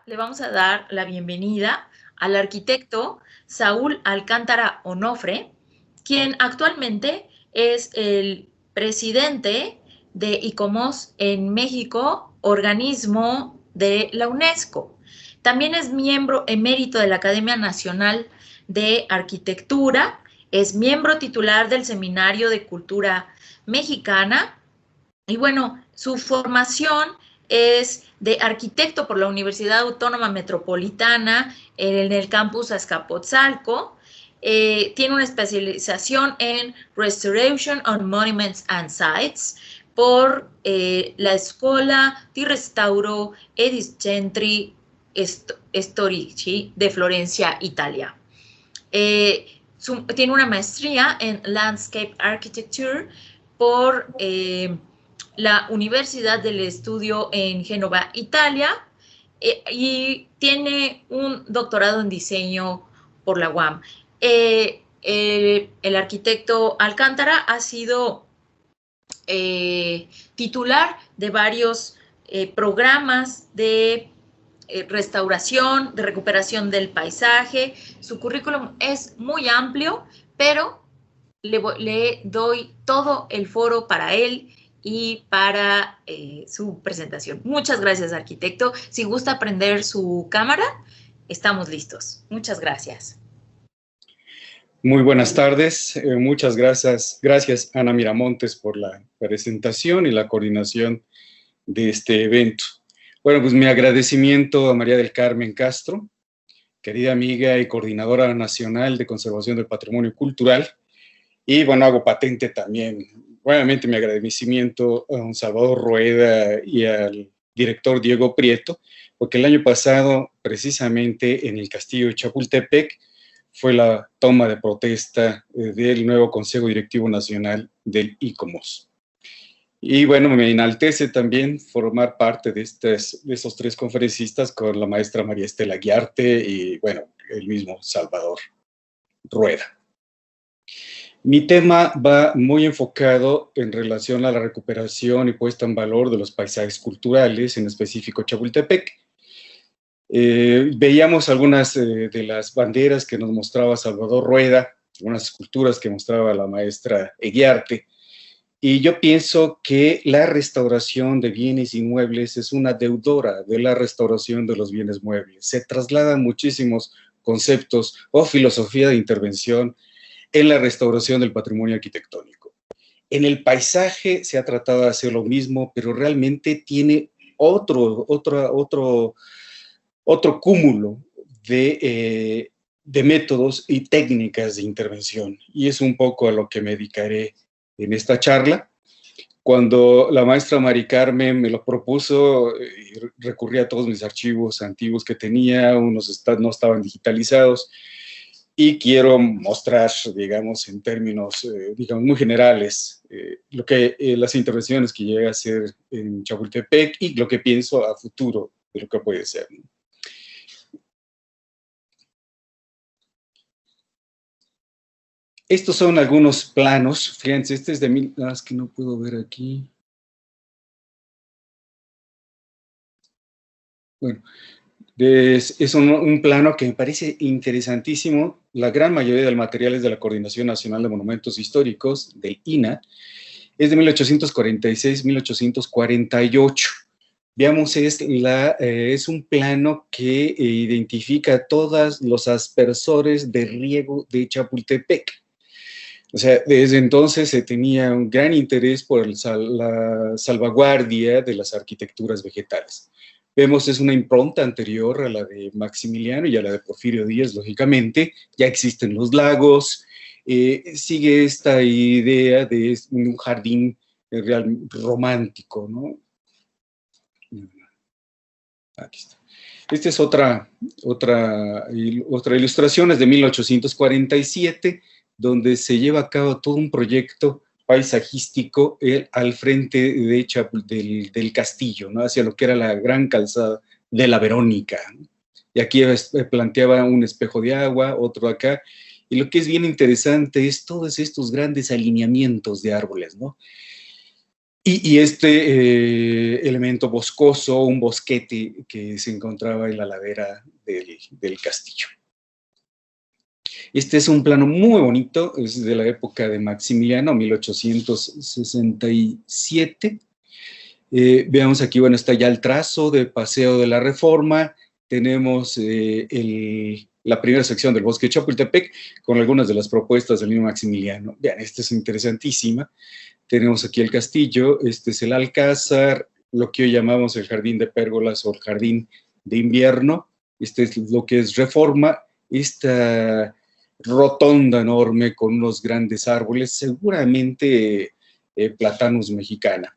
Le vamos a dar la bienvenida al arquitecto Saúl Alcántara Onofre, quien actualmente es el presidente de ICOMOS en México, organismo de la UNESCO. También es miembro emérito de la Academia Nacional de Arquitectura, es miembro titular del Seminario de Cultura Mexicana y bueno, su formación es de arquitecto por la Universidad Autónoma Metropolitana en el campus Azcapotzalco. Tiene una especialización en Restoration on Monuments and Sites por la Escuela di Restauro e di Centri Storici de Florencia, Italia. Tiene una maestría en Landscape Architecture por la Universidad del Estudio en Génova, Italia, y tiene un doctorado en diseño por la UAM. El arquitecto Alcántara ha sido titular de varios programas de restauración, de recuperación del paisaje. Su currículum es muy amplio, pero le doy todo el foro para él y para su presentación. Muchas gracias, arquitecto. Si gusta prender su cámara, estamos listos. Muchas gracias. Muy buenas tardes. Muchas gracias. Gracias, Ana Miramontes, por la presentación y la coordinación de este evento. Bueno, pues mi agradecimiento a María del Carmen Castro, querida amiga y coordinadora nacional de conservación del patrimonio cultural. Y bueno, hago patente también, obviamente, mi agradecimiento a Salvador Rueda y al director Diego Prieto, porque el año pasado, precisamente en el castillo de Chapultepec, fue la toma de protesta del nuevo Consejo Directivo Nacional del ICOMOS. Y bueno, me enaltece también formar parte de esos tres conferencistas con la maestra María Estela Guiarte y, bueno, el mismo Salvador Rueda. Mi tema va muy enfocado en relación a la recuperación y puesta en valor de los paisajes culturales, en específico Chapultepec. Veíamos algunas de las banderas que nos mostraba Salvador Rueda, algunas esculturas que mostraba la maestra Eguiarte, y yo pienso que la restauración de bienes inmuebles es una deudora de la restauración de los bienes muebles. Se trasladan muchísimos conceptos o filosofía de intervención en la restauración del patrimonio arquitectónico. En el paisaje se ha tratado de hacer lo mismo, pero realmente tiene otro cúmulo de métodos y técnicas de intervención. Y es un poco a lo que me dedicaré en esta charla. Cuando la maestra Mari Carmen me lo propuso, recurrí a todos mis archivos antiguos que tenía, unos no estaban digitalizados, y quiero mostrar, digamos, en términos, digamos, muy generales, las intervenciones que llegué a hacer en Chapultepec y lo que pienso a futuro de lo que puede ser, ¿no? Estos son algunos planos. Fíjense, este es de es que no puedo ver aquí. Bueno, es un plano que me parece interesantísimo. La gran mayoría del material es de la Coordinación Nacional de Monumentos Históricos, del INAH. Es de 1846-1848. Veamos, es un plano que identifica todos los aspersores de riego de Chapultepec. O sea, desde entonces se tenía un gran interés por la salvaguardia de las arquitecturas vegetales. Vemos, es una impronta anterior a la de Maximiliano y a la de Porfirio Díaz, lógicamente. Ya existen los lagos, sigue esta idea de un jardín real romántico, ¿no? Aquí está. Esta es otra ilustración, es de 1847, donde se lleva a cabo todo un proyecto paisajístico al frente del castillo, ¿no? Hacia lo que era la gran calzada de la Verónica, ¿no? Y aquí planteaba un espejo de agua, otro acá, y lo que es bien interesante es todos estos grandes alineamientos de árboles, ¿no? Y este elemento boscoso, un bosquete que se encontraba en la ladera del castillo. Este es un plano muy bonito, es de la época de Maximiliano, 1867. Veamos aquí, bueno, está ya el trazo de Paseo de la Reforma. Tenemos la primera sección del Bosque de Chapultepec con algunas de las propuestas del mismo Maximiliano. Vean, esta es interesantísima. Tenemos aquí el castillo, este es el Alcázar, lo que hoy llamamos el Jardín de Pérgolas o el Jardín de Invierno. Este es lo que es Reforma. Esta rotonda enorme con unos grandes árboles, seguramente Platanus mexicana.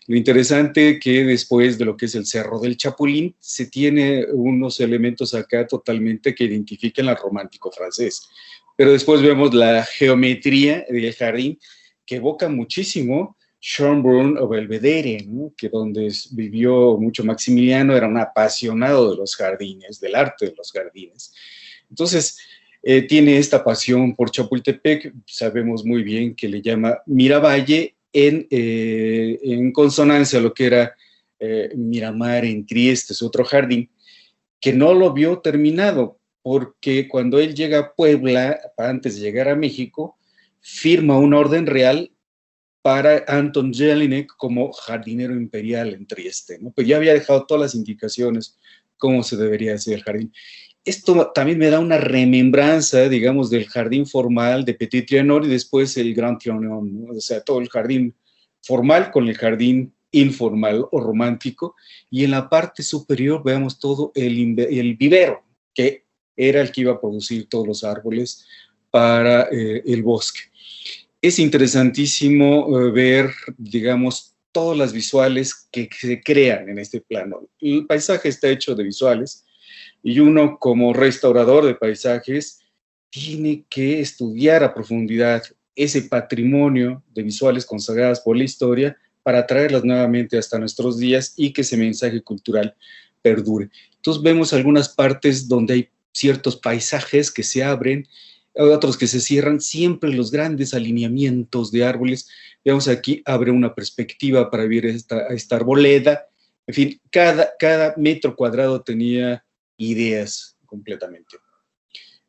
Lo interesante que después de lo que es el Cerro del Chapulín, se tiene unos elementos acá totalmente que identifican al romántico francés. Pero después vemos la geometría del jardín que evoca muchísimo Schönbrunn o Belvedere, ¿no? Que donde vivió mucho Maximiliano, era un apasionado de los jardines, del arte de los jardines. Entonces, tiene esta pasión por Chapultepec, sabemos muy bien que le llama Miravalle, en consonancia a lo que era Miramar en Trieste, es otro jardín, que no lo vio terminado, porque cuando él llega a Puebla, antes de llegar a México, firma una orden real para Anton Jelinek como jardinero imperial en Trieste, ¿no? Pero ya había dejado todas las indicaciones cómo se debería hacer el jardín. Esto también me da una remembranza, digamos, del jardín formal de Petit Trianon y después el Grand Trianon, ¿no? O sea, todo el jardín formal con el jardín informal o romántico, y en la parte superior veamos todo el vivero, que era el que iba a producir todos los árboles para el bosque. Es interesantísimo ver, digamos, todas las visuales que se crean en este plano. El paisaje está hecho de visuales, y uno como restaurador de paisajes tiene que estudiar a profundidad ese patrimonio de visuales consagradas por la historia para traerlas nuevamente hasta nuestros días y que ese mensaje cultural perdure. Entonces vemos algunas partes donde hay ciertos paisajes que se abren, otros que se cierran, siempre los grandes alineamientos de árboles. Veamos aquí, abre una perspectiva para ver esta arboleda. En fin, cada metro cuadrado tenía ideas completamente.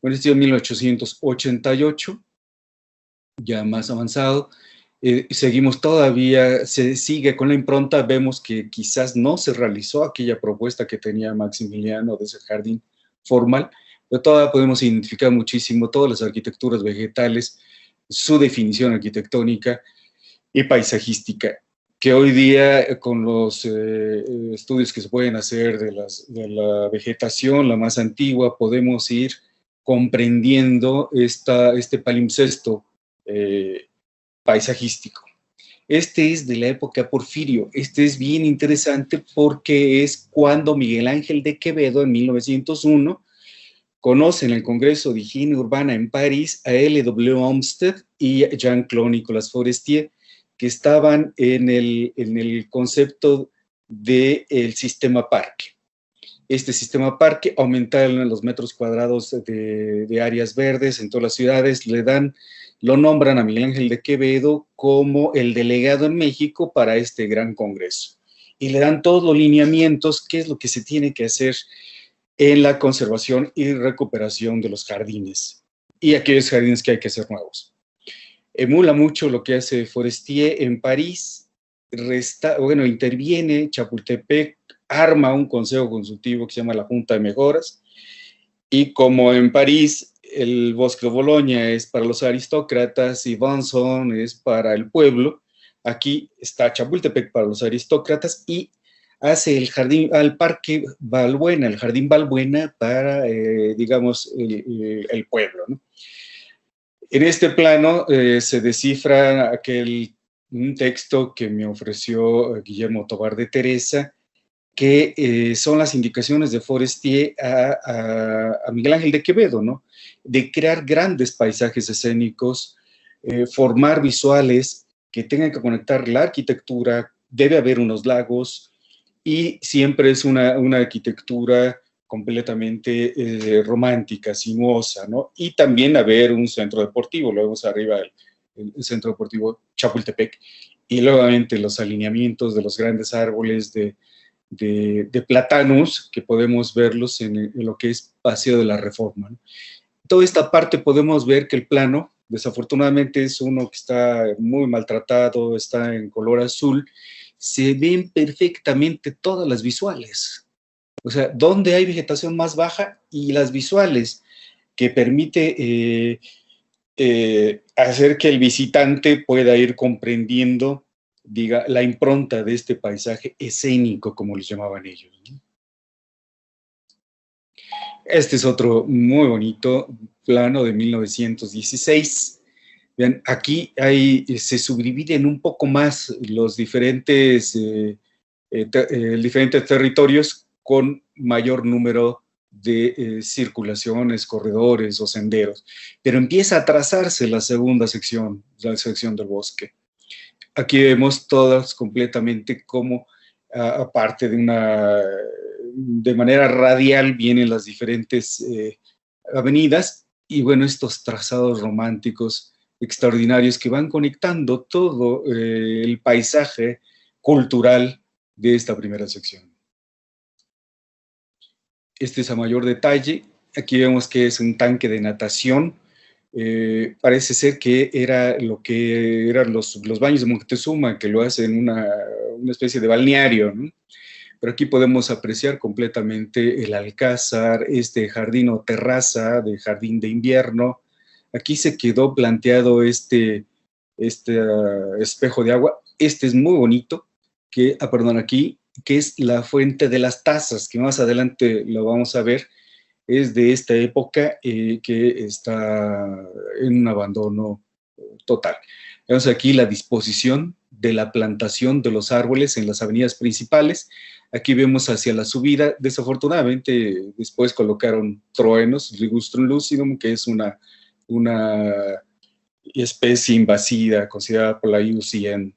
Bueno, este es 1888, ya más avanzado. Seguimos todavía, se sigue con la impronta, vemos que quizás no se realizó aquella propuesta que tenía Maximiliano de ese jardín formal, pero todavía podemos identificar muchísimo todas las arquitecturas vegetales, su definición arquitectónica y paisajística, que hoy día con los estudios que se pueden hacer de la vegetación, la más antigua, podemos ir comprendiendo este palimpsesto paisajístico. Este es de la época Porfirio. Este es bien interesante porque es cuando Miguel Ángel de Quevedo, en 1901, conoce en el Congreso de Higiene Urbana en París a L.W. Olmsted y Jean-Claude Nicolas Forestier, que estaban en el concepto del sistema parque. Este sistema parque aumenta los metros cuadrados de áreas verdes en todas las ciudades, lo nombran a Miguel Ángel de Quevedo como el delegado en México para este gran congreso. Y le dan todos los lineamientos, qué es lo que se tiene que hacer en la conservación y recuperación de los jardines y aquellos jardines que hay que hacer nuevos. Emula mucho lo que hace Forestier en París, interviene Chapultepec, arma un consejo consultivo que se llama la Junta de Mejoras, y como en París el Bosque de Boloña es para los aristócratas y Vincennes es para el pueblo, aquí está Chapultepec para los aristócratas y hace el Parque Balbuena, el Jardín Balbuena para, digamos, el pueblo, ¿no? En este plano se descifra un texto que me ofreció Guillermo Tobar de Teresa, que son las indicaciones de Forestier a Miguel Ángel de Quevedo, ¿no? De crear grandes paisajes escénicos, formar visuales que tengan que conectar la arquitectura, debe haber unos lagos, y siempre es una arquitectura completamente romántica, sinuosa, ¿no? Y también haber un centro deportivo, lo vemos arriba, el Centro Deportivo Chapultepec, y nuevamente los alineamientos de los grandes árboles de plátanos, que podemos verlos en lo que es Paseo de la Reforma, ¿no? Toda esta parte podemos ver que el plano, desafortunadamente, es uno que está muy maltratado, está en color azul, se ven perfectamente todas las visuales. O sea, donde hay vegetación más baja y las visuales que permite hacer que el visitante pueda ir comprendiendo, diga, la impronta de este paisaje escénico, como les llamaban ellos, ¿no? Este es otro muy bonito plano de 1916. Vean, aquí se subdividen un poco más los diferentes, diferentes territorios con mayor número de circulaciones, corredores o senderos. Pero empieza a trazarse la segunda sección, la sección del bosque. Aquí vemos todas completamente cómo, aparte de manera radial, vienen las diferentes avenidas y bueno, estos trazados románticos extraordinarios que van conectando todo el paisaje cultural de esta primera sección. Este es a mayor detalle. Aquí vemos que es un tanque de natación. Parece ser que era lo que eran los baños de Moctezuma, que lo hacen una especie de balneario, ¿no? Pero aquí podemos apreciar completamente el alcázar, este jardín o terraza de jardín de invierno. Aquí se quedó planteado este espejo de agua. Este es muy bonito, perdón, aquí, que es la fuente de las tazas, que más adelante lo vamos a ver. Es de esta época que está en un abandono total. Vemos aquí la disposición de la plantación de los árboles en las avenidas principales. Aquí vemos hacia la subida. Desafortunadamente, después colocaron truenos, Ligustrum lucidum, que es una especie invasiva considerada por la IUCN.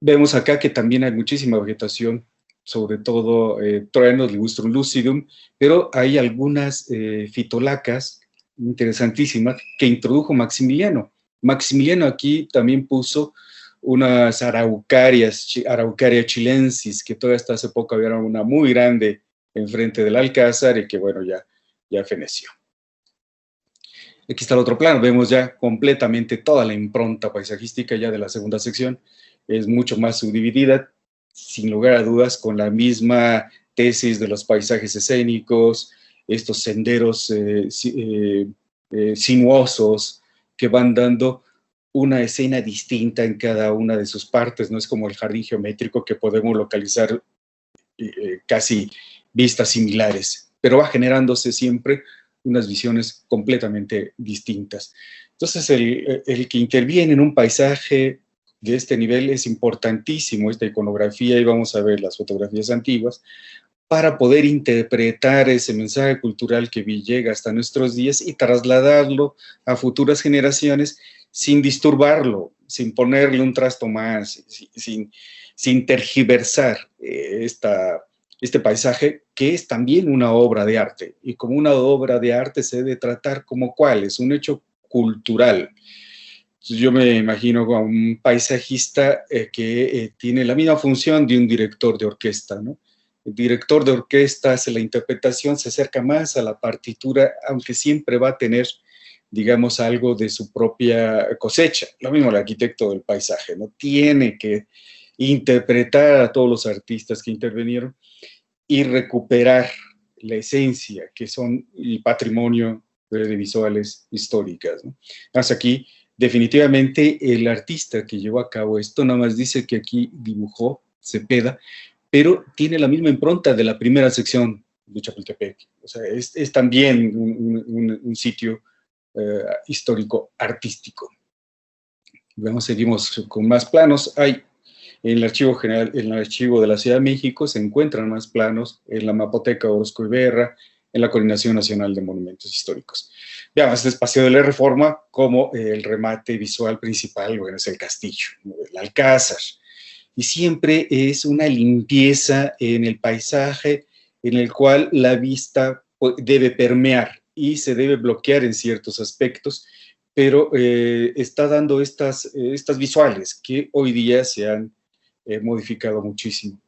Vemos acá que también hay muchísima vegetación, sobre todo truenos, Ligustrum lucidum, pero hay algunas fitolacas interesantísimas que introdujo Maximiliano. Maximiliano aquí también puso unas Araucaria chilensis, que toda hasta hace poco había una muy grande enfrente del Alcázar y que bueno, ya feneció. Aquí está el otro plano, vemos ya completamente toda la impronta paisajística ya de la segunda sección, es mucho más subdividida, sin lugar a dudas, con la misma tesis de los paisajes escénicos, estos senderos sinuosos que van dando una escena distinta en cada una de sus partes, no es como el jardín geométrico que podemos localizar casi vistas similares, pero va generándose siempre unas visiones completamente distintas. Entonces, el que interviene en un paisaje de este nivel es importantísimo, esta iconografía, y vamos a ver las fotografías antiguas, para poder interpretar ese mensaje cultural que llega hasta nuestros días y trasladarlo a futuras generaciones sin disturbarlo, sin ponerle un trasto más, sin tergiversar este paisaje, que es también una obra de arte, y como una obra de arte se debe tratar como cuál, es un hecho cultural. Entonces yo me imagino a un paisajista que tiene la misma función de un director de orquesta, ¿no? El director de orquesta hace la interpretación, se acerca más a la partitura, aunque siempre va a tener, digamos, algo de su propia cosecha. Lo mismo el arquitecto del paisaje, ¿no? Tiene que interpretar a todos los artistas que intervinieron y recuperar la esencia, que son el patrimonio de visuales históricas, ¿no? Hasta aquí, definitivamente, el artista que llevó a cabo esto, nada más dice que aquí dibujó Cepeda, pero tiene la misma impronta de la primera sección de Chapultepec. O sea, es también un sitio histórico artístico. Vemos, seguimos con más planos. Hay en el archivo general, en el archivo de la Ciudad de México se encuentran más planos, en la Mapoteca Orozco y Berra, en la Coordinación Nacional de Monumentos Históricos. Veamos este espacio de la Reforma como el remate visual principal, bueno, es el castillo, el Alcázar. Y siempre es una limpieza en el paisaje en el cual la vista debe permear y se debe bloquear en ciertos aspectos, pero está dando estas visuales que hoy día se han modificado muchísimo.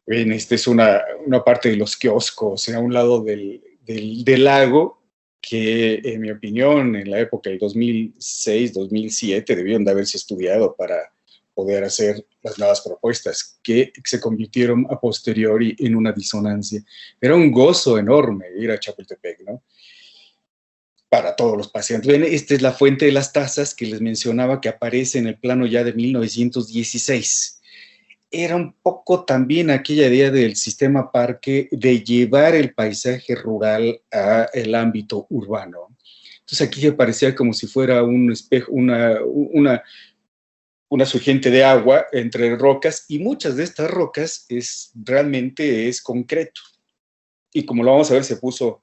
Bien, esta es una parte de los kioscos a un lado del lago, que en mi opinión en la época del 2006, 2007 debieron de haberse estudiado para poder hacer las nuevas propuestas que se convirtieron a posteriori en una disonancia. Era un gozo enorme ir a Chapultepec, ¿no? Para todos los pacientes. Bien, esta es la fuente de las tazas que les mencionaba, que aparece en el plano ya de 1916. Era un poco también aquella idea del sistema parque de llevar el paisaje rural al ámbito urbano. Entonces aquí parecía como si fuera un espejo, una surgente de agua entre rocas, y muchas de estas rocas realmente es concreto. Y como lo vamos a ver, se puso,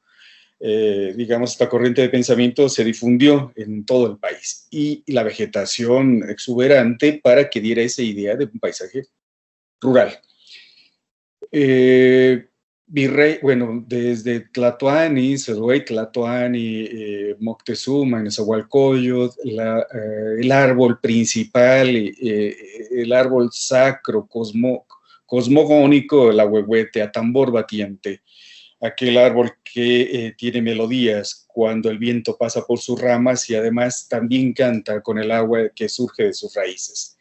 digamos, esta corriente de pensamiento se difundió en todo el país, y la vegetación exuberante para que diera esa idea de un paisaje rural. Virrey, bueno, desde Tlatoani, Seduey, Tlatoani, Moctezuma, Nezahualcóyotl, el árbol principal, el árbol sacro, cosmogónico, el ahuehuete, atambor batiente, aquel árbol que tiene melodías cuando el viento pasa por sus ramas y además también canta con el agua que surge de sus raíces.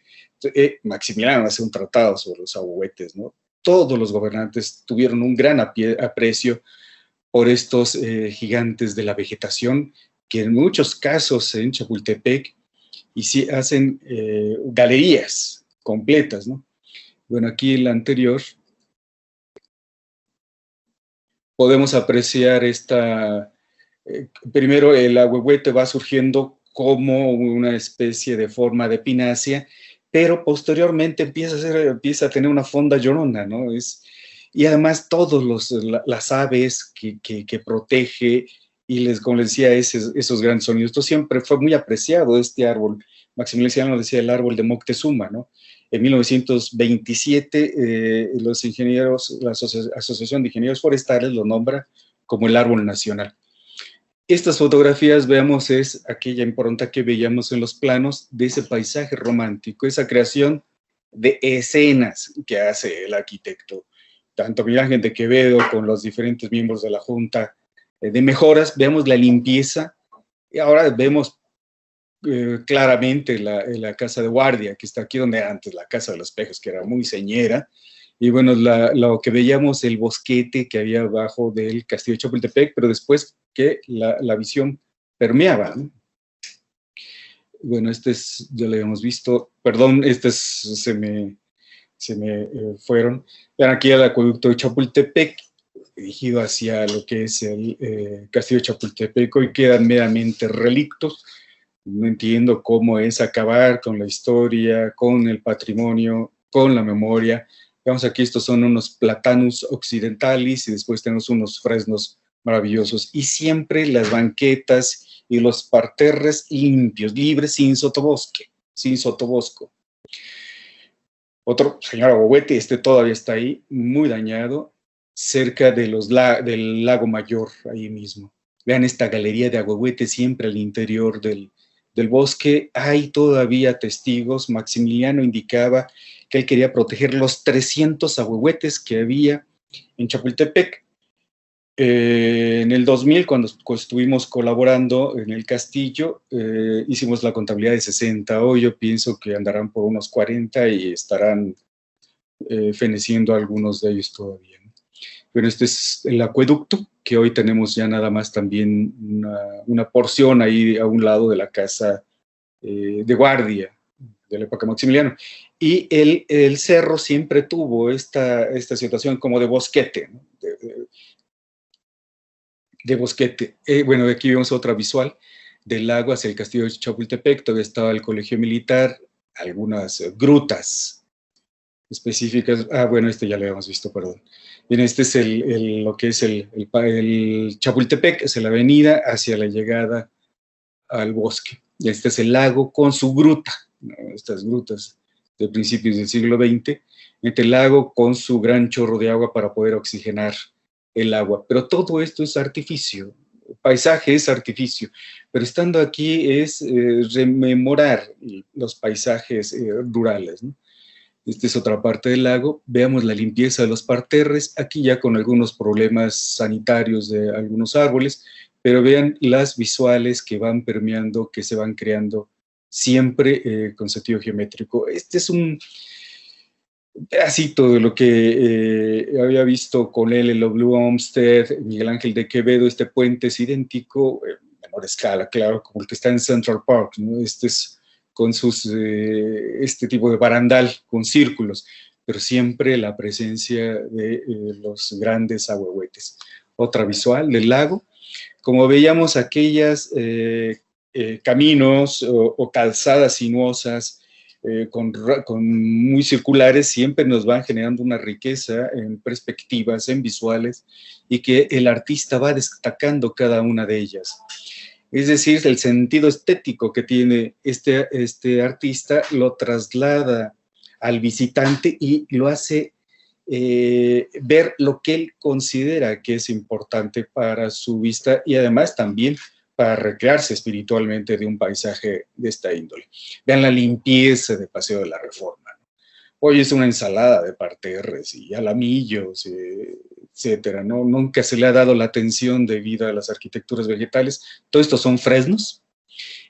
Maximiliano hace un tratado sobre los ahuehuetes, ¿no? Todos los gobernantes tuvieron un gran aprecio por estos gigantes de la vegetación, que en muchos casos en Chapultepec y sí hacen galerías completas, ¿no? Bueno, aquí en la anterior podemos apreciar primero el ahuehuete va surgiendo como una especie de forma de pinácea, pero posteriormente empieza a tener una fonda llorona, ¿no? Y además todas las aves que protege, y como les decía, esos grandes sonidos. Esto siempre fue muy apreciado, este árbol. Maximiliano decía el árbol de Moctezuma, ¿no? En 1927, los ingenieros, la Asociación de Ingenieros Forestales lo nombra como el árbol nacional. Estas fotografías, veamos, es aquella impronta que veíamos en los planos de ese paisaje romántico, esa creación de escenas que hace el arquitecto, tanto Miguel Ángel de Quevedo con los diferentes miembros de la Junta de Mejoras. Veamos la limpieza, y ahora vemos claramente la casa de guardia, que está aquí donde antes la casa de los espejos, que era muy señera, y bueno, lo que veíamos, el bosquete que había abajo del castillo de Chapultepec, pero después que la visión permeaba, ¿no? Bueno, ya lo habíamos visto, perdón, se me fueron. Vean aquí el acueducto de Chapultepec, dirigido hacia lo que es el castillo de Chapultepec. Hoy quedan meramente relictos. No entiendo cómo es acabar con la historia, con el patrimonio, con la memoria. Veamos aquí, estos son unos platanus occidentalis y después tenemos unos fresnos maravillosos. Y siempre las banquetas y los parterres limpios, libres, sin sotobosque, sin sotobosco. Otro señor ahuehuete, todavía está ahí, muy dañado, cerca de del lago Mayor, ahí mismo. Vean esta galería de ahuehuete siempre al interior del bosque. Hay todavía testigos. Maximiliano indicaba que él quería proteger los 300 ahuehuetes que había en Chapultepec. En el 2000, cuando estuvimos colaborando en el castillo, hicimos la contabilidad de 60. Hoy yo pienso que andarán por unos 40 y estarán feneciendo algunos de ellos todavía, ¿no? Pero este es el acueducto, que hoy tenemos ya nada más también una porción ahí a un lado de la casa de guardia de la época Maximiliano. Y el cerro siempre tuvo esta situación como de bosquete, ¿no? De bosquete. Bueno, aquí vemos otra visual del lago hacia el castillo de Chapultepec. Todavía estaba el colegio militar, algunas grutas específicas. Bueno, ya lo habíamos visto, perdón. Bien, este es lo que es el Chapultepec, es la avenida hacia la llegada al bosque. Y este es el lago con su gruta, ¿no? Estas grutas de principios del siglo XX, este lago con su gran chorro de agua para poder oxigenar el agua. Pero todo esto es artificio. paisaje es artificio, pero estando aquí es rememorar los paisajes rurales, ¿no? Esta es otra parte del lago. Veamos la limpieza de los parterres, aquí ya con algunos problemas sanitarios de algunos árboles, pero vean las visuales que van permeando, que se van creando siempre con sentido geométrico. Este es un pedacito de lo que había visto con él en la Blue Olmsted, Miguel Ángel de Quevedo. Este puente es idéntico, menor escala, claro, como el que está en Central Park, ¿no? Este es con sus, este tipo de barandal con círculos, pero siempre la presencia de los grandes ahuehuetes. Otra visual del lago. Como veíamos, aquellas caminos o calzadas sinuosas con muy circulares siempre nos van generando una riqueza en perspectivas, en visuales, y que el artista va destacando cada una de ellas. Es decir, el sentido estético que tiene este artista lo traslada al visitante y lo hace ver lo que él considera que es importante para su vista y además también para recrearse espiritualmente de un paisaje de esta índole. Vean la limpieza de Paseo de la Reforma. Hoy es una ensalada de parterres y alamillos, etcétera, ¿no? Nunca se le ha dado la atención debida a las arquitecturas vegetales. Todo esto son fresnos.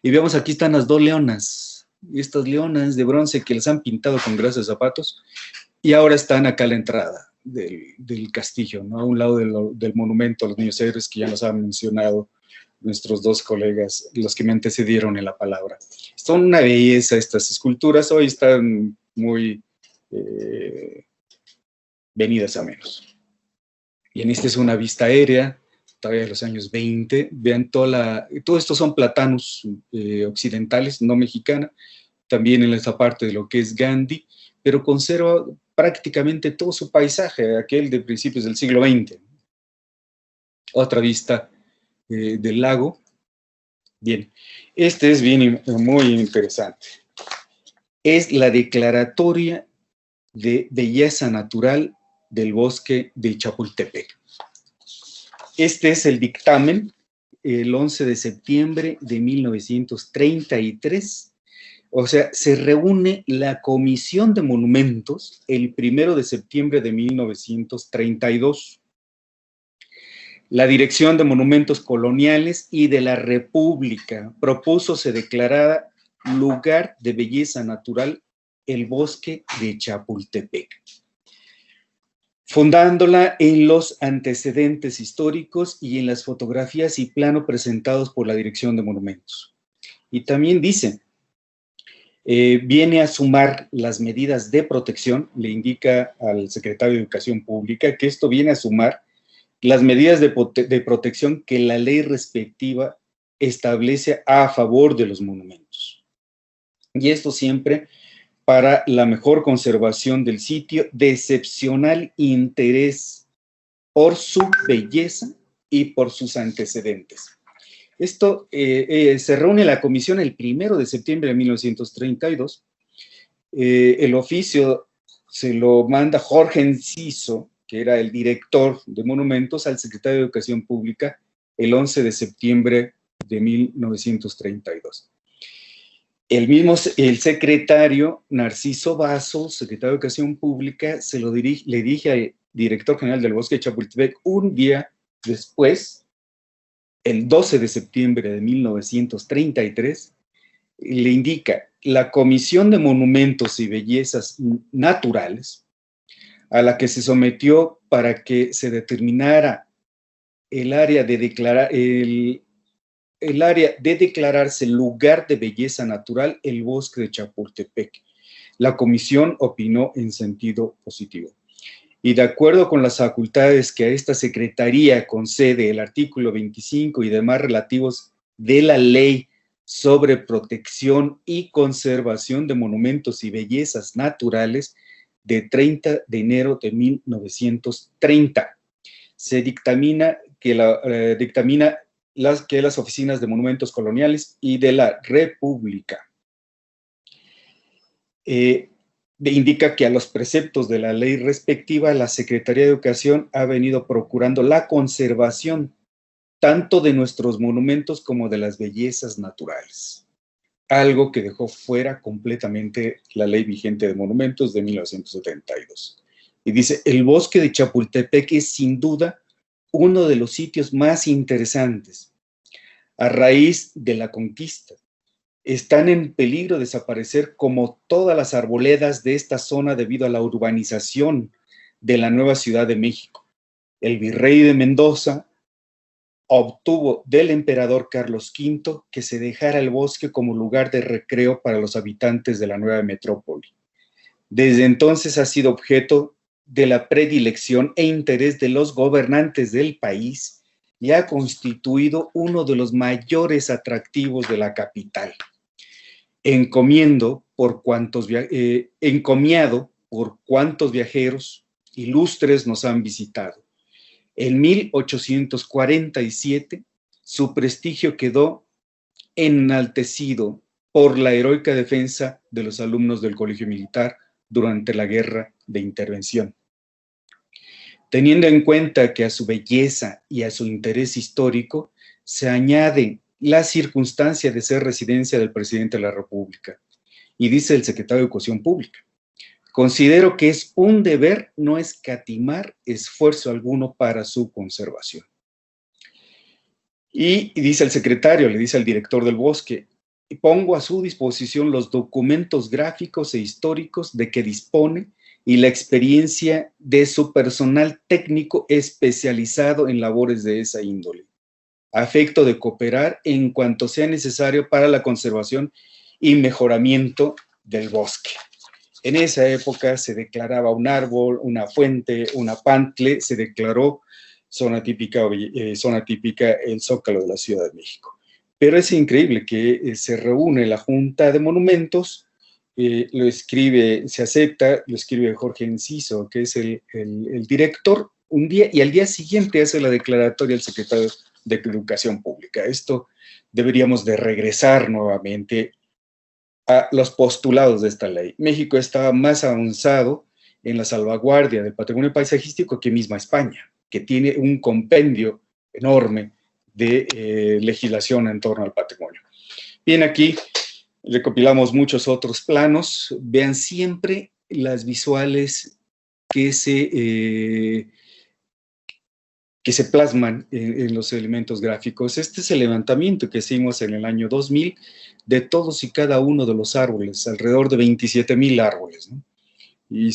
Y vemos aquí están las dos leonas. Y estas leonas de bronce que les han pintado con grasa de zapatos y ahora están acá a la entrada del castillo, ¿no? A un lado del monumento a los niños héroes que ya nos han mencionado nuestros dos colegas, los que me antecedieron en la palabra. Son una belleza estas esculturas, hoy están muy venidas a menos. Bien, esta es una vista aérea, todavía de los años 20, vean todo esto son platanos occidentales, no mexicana, también en esta parte de lo que es Gandhi, pero conserva prácticamente todo su paisaje, aquel de principios del siglo XX. Otra vista del lago. Bien, este es muy interesante. Es la declaratoria de belleza natural del bosque de Chapultepec. Este es el dictamen, el 11 de septiembre de 1933. O sea, se reúne la Comisión de Monumentos el 1 de septiembre de 1932. La Dirección de Monumentos Coloniales y de la República propuso se declarara lugar de belleza natural el bosque de Chapultepec, fundándola en los antecedentes históricos y en las fotografías y plano presentados por la Dirección de Monumentos. Y también dice, viene a sumar las medidas de protección, le indica al secretario de Educación Pública que esto viene a sumar las medidas de protección que la ley respectiva establece a favor de los monumentos. Y esto siempre para la mejor conservación del sitio, de excepcional interés por su belleza y por sus antecedentes. Esto se reúne la comisión el 1 de septiembre de 1932. El oficio se lo manda Jorge Enciso, que era el director de monumentos, al secretario de Educación Pública el 11 de septiembre de 1932. El secretario Narciso Basso, secretario de Educación Pública, le dije al director general del Bosque de Chapultepec un día después, el 12 de septiembre de 1933, le indica la Comisión de Monumentos y Bellezas Naturales, a la que se sometió para que se determinara el área de declararse lugar de belleza natural el bosque de Chapultepec. La comisión opinó en sentido positivo. Y de acuerdo con las facultades que a esta secretaría concede el artículo 25 y demás relativos de la ley sobre protección y conservación de monumentos y bellezas naturales de 30 de enero de 1930, se dictamina que las oficinas de monumentos coloniales y de la República indica que a los preceptos de la ley respectiva, la Secretaría de Educación ha venido procurando la conservación tanto de nuestros monumentos como de las bellezas naturales, algo que dejó fuera completamente la ley vigente de monumentos de 1972. Y dice, el bosque de Chapultepec es sin duda uno de los sitios más interesantes. A raíz de la conquista, están en peligro de desaparecer como todas las arboledas de esta zona debido a la urbanización de la nueva Ciudad de México. El virrey de Mendoza obtuvo del emperador Carlos V que se dejara el bosque como lugar de recreo para los habitantes de la nueva metrópoli. Desde entonces ha sido objeto de la predilección e interés de los gobernantes del país y ha constituido uno de los mayores atractivos de la capital. Encomiado por cuantos viajeros ilustres nos han visitado. En 1847, su prestigio quedó enaltecido por la heroica defensa de los alumnos del Colegio Militar durante la Guerra de Intervención. Teniendo en cuenta que a su belleza y a su interés histórico se añade la circunstancia de ser residencia del presidente de la República. Y dice el secretario de Educación Pública, considero que es un deber no escatimar esfuerzo alguno para su conservación. Y dice el secretario, le dice al director del bosque, pongo a su disposición los documentos gráficos e históricos de que dispone y la experiencia de su personal técnico especializado en labores de esa índole, a efecto de cooperar en cuanto sea necesario para la conservación y mejoramiento del bosque. En esa época se declaraba un árbol, una fuente, una pantle, se declaró zona típica el Zócalo de la Ciudad de México. Pero es increíble que se reúne la Junta de Monumentos, lo escribe, se acepta, lo escribe Jorge Enciso, que es el director, un día, y al día siguiente hace la declaratoria el secretario de Educación Pública. Esto deberíamos de regresar nuevamente a los postulados de esta ley. México estaba más avanzado en la salvaguardia del patrimonio paisajístico que misma España, que tiene un compendio enorme de legislación en torno al patrimonio. Bien, aquí recopilamos muchos otros planos. Vean siempre las visuales que se plasman en los elementos gráficos. Este es el levantamiento que hicimos en el año 2000 de todos y cada uno de los árboles, alrededor de 27,000 árboles, ¿no? Y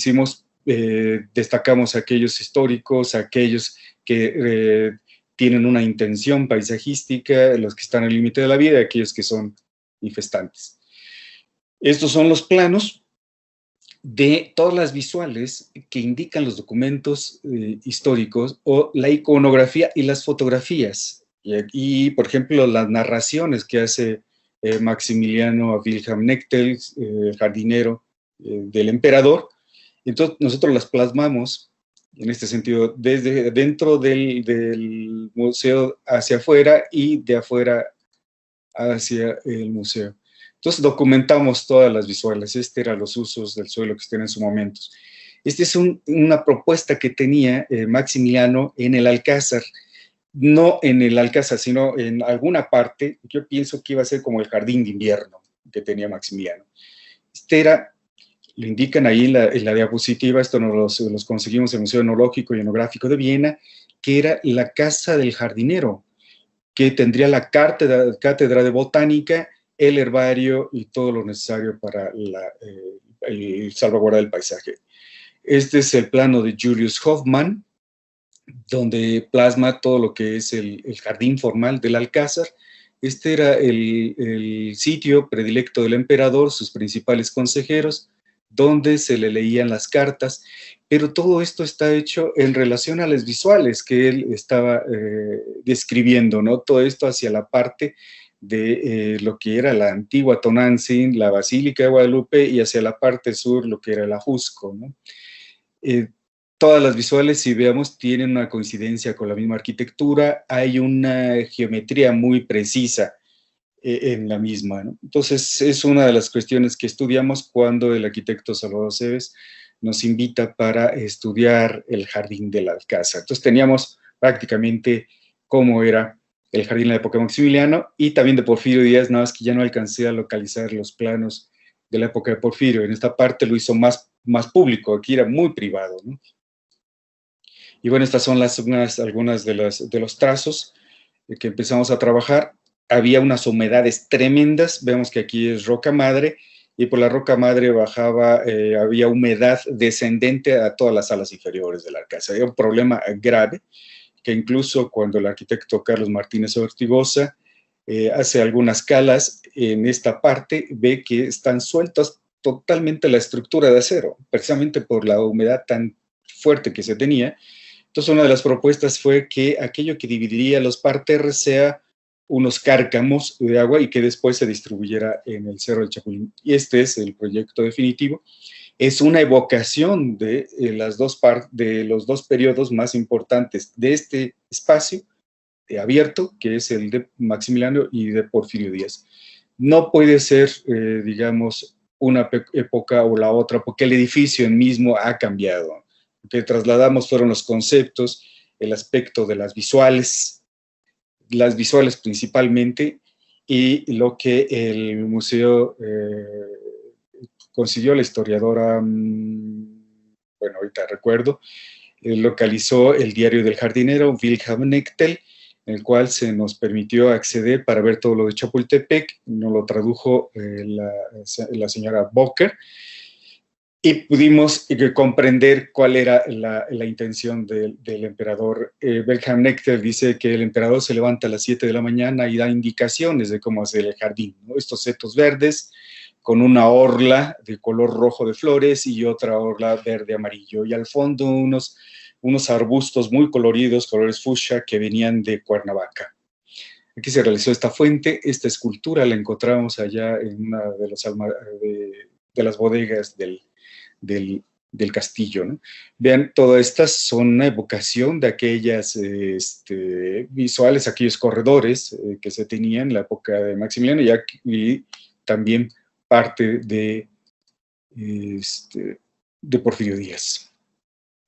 destacamos aquellos históricos, aquellos que tienen una intención paisajística, los que están al límite de la vida y aquellos que son infestantes. Estos son los planos de todas las visuales que indican los documentos históricos o la iconografía y las fotografías. Y, por ejemplo, las narraciones que hace Maximiliano Wilhelm Knechtel, jardinero del emperador. Entonces, nosotros las plasmamos, en este sentido, desde dentro del museo hacia afuera y de afuera hacia el museo. Entonces documentamos todas las visuales. Eran los usos del suelo que estén en su momento. Esta es una propuesta que tenía Maximiliano en el Alcázar. No en el Alcázar, sino en alguna parte. Yo pienso que iba a ser como el jardín de invierno que tenía Maximiliano. Lo indican ahí en la diapositiva, esto nos los conseguimos en el Museo Etnológico y Etnográfico de Viena, que era la casa del jardinero, que tendría la cátedra de botánica, el herbario y todo lo necesario para el salvaguardar del paisaje. Este es el plano de Julius Hoffmann, donde plasma todo lo que es el jardín formal del Alcázar. Este era el sitio predilecto del emperador, sus principales consejeros, donde se le leían las cartas, pero todo esto está hecho en relación a las visuales que él estaba describiendo, ¿no? Todo esto hacia la parte de lo que era la antigua Tonantzin, la Basílica de Guadalupe, y hacia la parte sur lo que era el Ajusco, ¿no? Todas las visuales, si veamos, tienen una coincidencia con la misma arquitectura, hay una geometría muy precisa en la misma, ¿no? Entonces, es una de las cuestiones que estudiamos cuando el arquitecto Salvador Cebes nos invita para estudiar el jardín del Alcázar. Entonces, teníamos prácticamente cómo era el jardín de la época de Maximiliano, y también de Porfirio Díaz, nada más que ya no alcancé a localizar los planos de la época de Porfirio. En esta parte lo hizo más público, aquí era muy privado, ¿no? Y bueno, estas son algunas de los trazos que empezamos a trabajar. Había unas humedades tremendas, vemos que aquí es roca madre, y por la roca madre bajaba, había humedad descendente a todas las salas inferiores del Alcázar. Era un problema grave, que incluso cuando el arquitecto Carlos Martínez Ortigosa hace algunas calas en esta parte, ve que están sueltas totalmente la estructura de acero, precisamente por la humedad tan fuerte que se tenía. Entonces, una de las propuestas fue que aquello que dividiría los parterres sea unos cárcamos de agua y que después se distribuyera en el Cerro del Chapulín. Y este es el proyecto definitivo. Es una evocación de, de los dos periodos más importantes de este espacio abierto, que es el de Maximiliano y de Porfirio Díaz. No puede ser, digamos, una época o la otra, porque el edificio en mismo ha cambiado. Lo que trasladamos fueron los conceptos, el aspecto de las visuales principalmente, y lo que el museo consiguió, la historiadora, bueno, ahorita recuerdo, localizó el diario del jardinero, Wilhelm Nechtel, en el cual se nos permitió acceder para ver todo lo de Chapultepec, nos lo tradujo la señora Bocker, y pudimos comprender cuál era la intención del emperador. Wilhelm Nechtel dice que el emperador se levanta a las 7 de la mañana y da indicaciones de cómo hacer el jardín, ¿no? Estos setos verdes con una orla de color rojo de flores y otra orla verde amarillo, y al fondo unos arbustos muy coloridos, colores fucsia, que venían de Cuernavaca. Aquí se realizó esta fuente. Esta escultura la encontramos allá en una de las bodegas del castillo, ¿no? Vean, todas estas son una evocación de aquellas visuales, aquellos corredores que se tenían en la época de Maximiliano, y también parte de Porfirio Díaz.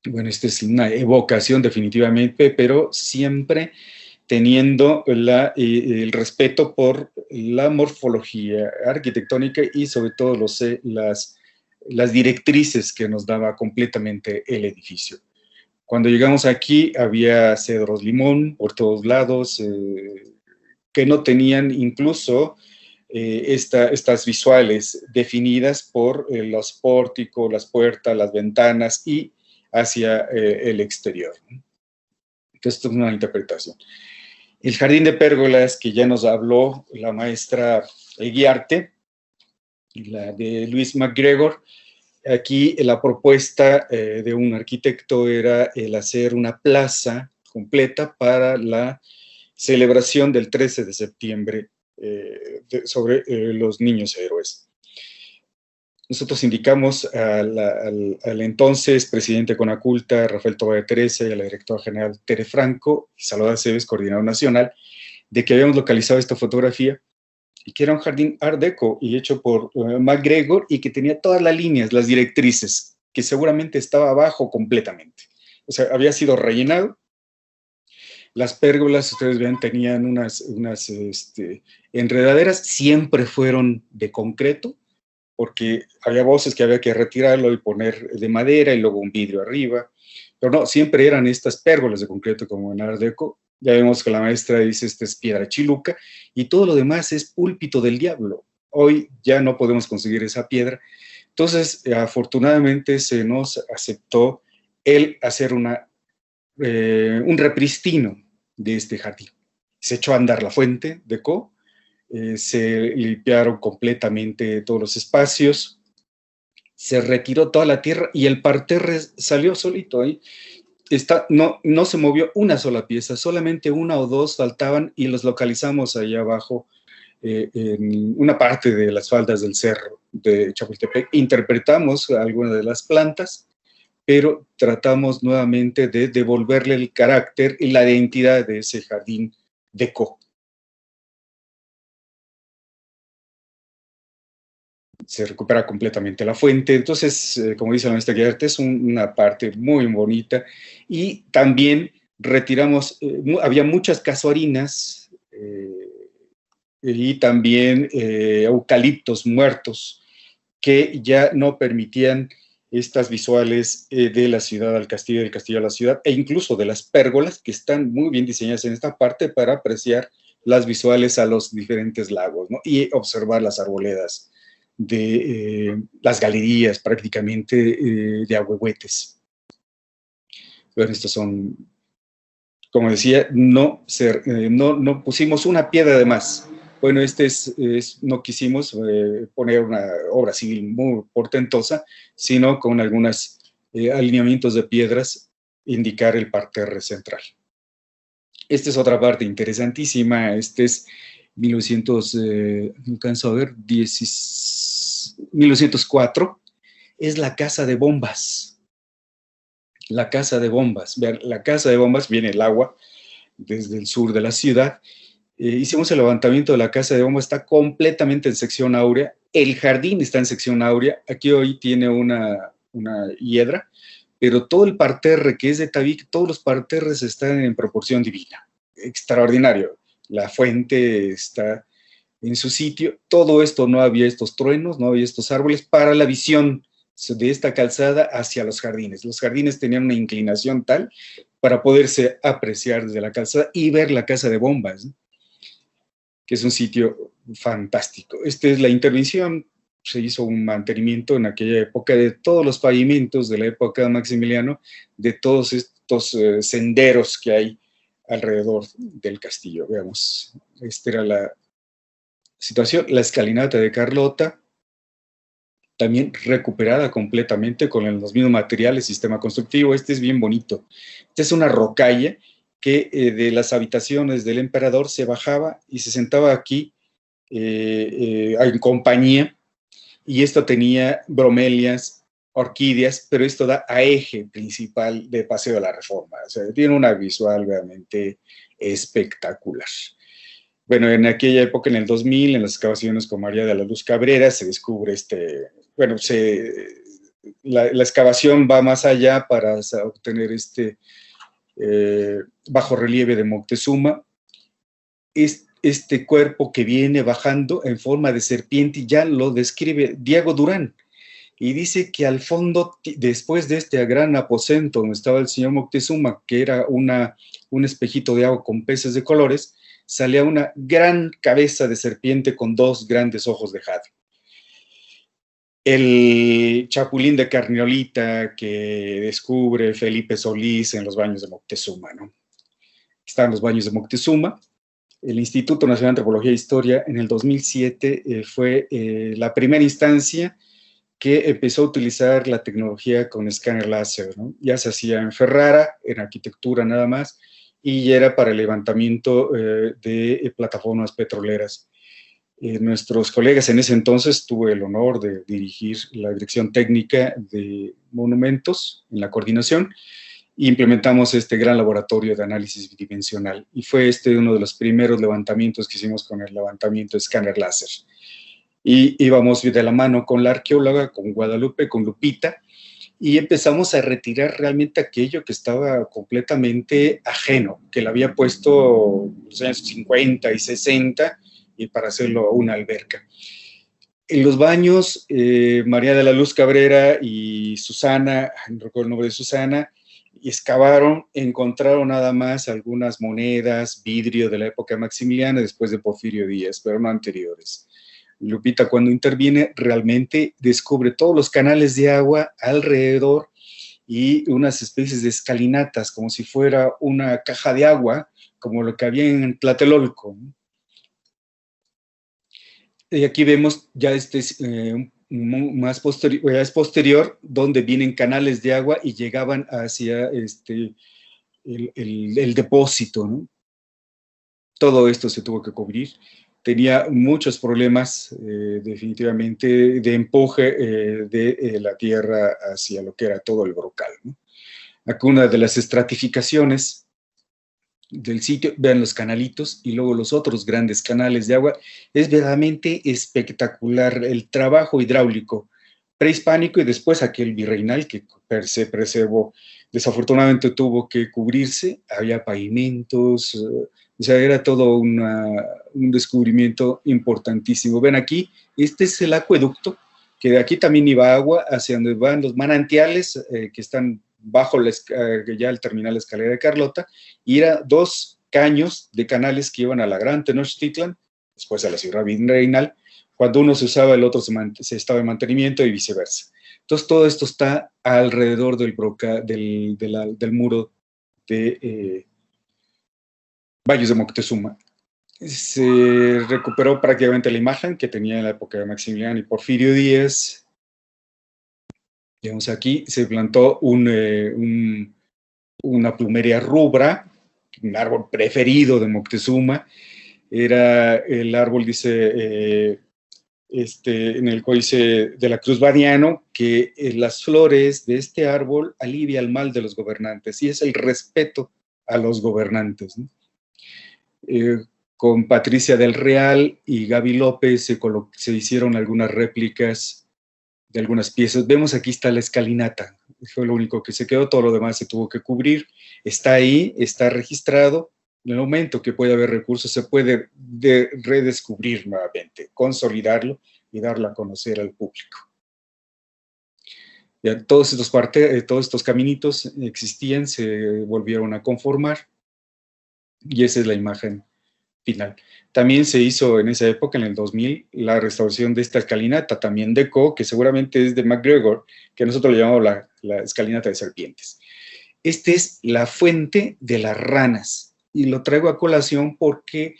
Bueno, esta es una evocación definitivamente, pero siempre teniendo el respeto por la morfología arquitectónica y sobre todo las directrices que nos daba completamente el edificio. Cuando llegamos aquí había cedros limón por todos lados, que no tenían incluso estas visuales definidas por los pórticos, las puertas, las ventanas y hacia el exterior. Entonces, esto es una interpretación. El jardín de pérgolas, que ya nos habló la maestra Guiarte, la de Luis MacGregor, aquí la propuesta de un arquitecto era el hacer una plaza completa para la celebración del 13 de septiembre sobre los niños héroes. Nosotros indicamos al entonces presidente Conaculta, Rafael Tobar de Teresa, y a la directora general Tere Franco, y Salvador Aceves, coordinador nacional, de que habíamos localizado esta fotografía y que era un jardín Art Deco y hecho por MacGregor, y que tenía todas las líneas, las directrices, que seguramente estaba abajo completamente. O sea, había sido rellenado. Las pérgolas, ustedes ven, tenían unas enredaderas, siempre fueron de concreto, porque había voces que había que retirarlo y poner de madera y luego un vidrio arriba, pero no, siempre eran estas pérgolas de concreto como en Art Deco. Ya vemos que la maestra dice, esta es piedra chiluca, y todo lo demás es púlpito del diablo. Hoy ya no podemos conseguir esa piedra. Entonces, afortunadamente se nos aceptó el hacer un repristino de este jardín. Se echó a andar la fuente de Co, se limpiaron completamente todos los espacios, se retiró toda la tierra y el parterre salió solito ahí. No se movió una sola pieza, solamente una o dos faltaban y los localizamos ahí abajo en una parte de las faldas del cerro de Chapultepec. Interpretamos algunas de las plantas, pero tratamos nuevamente de devolverle el carácter y la identidad de ese jardín deco. Se recupera completamente la fuente. Entonces, como dice la maestra Guiarte, es una parte muy bonita. Y también retiramos, había muchas casuarinas y también eucaliptos muertos que ya no permitían estas visuales de la ciudad al castillo, del castillo a la ciudad, e incluso de las pérgolas, que están muy bien diseñadas en esta parte para apreciar las visuales a los diferentes lagos, ¿no? Y observar las arboledas de las galerías prácticamente de ahuehuetes. Bueno, estos son, como decía, no pusimos una piedra de más. Bueno, no quisimos poner una obra civil muy portentosa, sino con algunos alineamientos de piedras, indicar el parterre central. Esta es otra parte interesantísima. Este es 1904, es la casa de bombas. La casa de bombas. Vean, la casa de bombas, viene el agua desde el sur de la ciudad. Hicimos el levantamiento de la casa de bombas, está completamente en sección áurea. El jardín está en sección áurea. Aquí hoy tiene una hiedra, pero todo el parterre que es de tabique, todos los parterres están en proporción divina. Extraordinario. La fuente está en su sitio. Todo esto, no había estos truenos, no había estos árboles para la visión de esta calzada hacia los jardines. Los jardines tenían una inclinación tal para poderse apreciar desde la calzada y ver la casa de bombas, ¿no? Que es un sitio fantástico. Esta es la intervención. Se hizo un mantenimiento en aquella época de todos los pavimentos de la época de Maximiliano, de todos estos senderos que hay alrededor del castillo. Veamos, esta era la situación. La escalinata de Carlota, también recuperada completamente con los mismos materiales, sistema constructivo. Este es bien bonito. Esta es una rocalla que de las habitaciones del emperador se bajaba y se sentaba aquí en compañía, y esto tenía bromelias, orquídeas, pero esto da a eje principal de Paseo de la Reforma. O sea, tiene una visual realmente espectacular. Bueno, en aquella época, en el 2000, en las excavaciones con María de la Luz Cabrera, se descubre la excavación va más allá para obtener bajo relieve de Moctezuma. Este cuerpo que viene bajando en forma de serpiente ya lo describe Diego Durán, y dice que al fondo, después de este gran aposento donde estaba el señor Moctezuma, que era un espejito de agua con peces de colores, salía una gran cabeza de serpiente con dos grandes ojos de jade. El chapulín de Carniolita que descubre Felipe Solís en los baños de Moctezuma, ¿no? Están los baños de Moctezuma. El Instituto Nacional de Antropología e Historia en el 2007 fue la primera instancia que empezó a utilizar la tecnología con escáner láser, ¿no? Ya se hacía en Ferrara, en arquitectura nada más, y era para el levantamiento de plataformas petroleras. Nuestros colegas en ese entonces, tuve el honor de dirigir la dirección técnica de monumentos en la coordinación, y implementamos este gran laboratorio de análisis bidimensional, y fue uno de los primeros levantamientos que hicimos con el levantamiento de escáner láser. Y íbamos de la mano con la arqueóloga, con Guadalupe, con Lupita, y empezamos a retirar realmente aquello que estaba completamente ajeno, que le había puesto en los años 50 y 60, y para hacerlo una alberca. En los baños, María de la Luz Cabrera y Susana, no recuerdo el nombre de Susana, y excavaron, encontraron nada más algunas monedas, vidrio de la época de Maximiliano, después de Porfirio Díaz, pero no anteriores. Lupita, cuando interviene, realmente descubre todos los canales de agua alrededor y unas especies de escalinatas, como si fuera una caja de agua, como lo que había en Tlatelolco. Y aquí vemos ya más posterior, es posterior, donde vienen canales de agua y llegaban hacia el depósito, ¿no? Todo esto se tuvo que cubrir. Tenía muchos problemas, definitivamente, de empuje de la tierra hacia lo que era todo el brocal, ¿no? Aquí una de las estratificaciones del sitio, vean los canalitos y luego los otros grandes canales de agua. Es verdaderamente espectacular el trabajo hidráulico prehispánico y después aquel virreinal que se preservó. Desafortunadamente tuvo que cubrirse, había pavimentos, O sea, era todo un descubrimiento importantísimo. Ven aquí, este es el acueducto, que de aquí también iba agua hacia donde van los manantiales que están bajo ya el terminal de Escalera de Carlota, y era 2 caños de canales que iban a la Gran Tenochtitlan, después a la Ciudad Virreinal. Cuando uno se usaba, el otro se estaba en mantenimiento y viceversa. Entonces, todo esto está alrededor del muro de Valles de Moctezuma. Se recuperó prácticamente la imagen que tenía en la época de Maximiliano y Porfirio Díaz. Digamos, aquí se plantó una plumeria rubra, un árbol preferido de Moctezuma. Era el árbol, dice en el códice de la Cruz Badiano, que las flores de este árbol alivia el mal de los gobernantes, y es el respeto a los gobernantes, ¿no? Con Patricia del Real y Gaby López se hicieron algunas réplicas de algunas piezas. Vemos aquí está la escalinata, fue lo único que se quedó, todo lo demás se tuvo que cubrir. Está ahí, está registrado. En el momento que puede haber recursos, se puede redescubrir nuevamente, consolidarlo y darlo a conocer al público. Ya, todos estos caminitos existían, se volvieron a conformar, y esa es la imagen final. También se hizo en esa época, en el 2000, la restauración de esta escalinata, también de Coe, que seguramente es de MacGregor, que nosotros le llamamos la escalinata de serpientes. Esta es la fuente de las ranas, y lo traigo a colación porque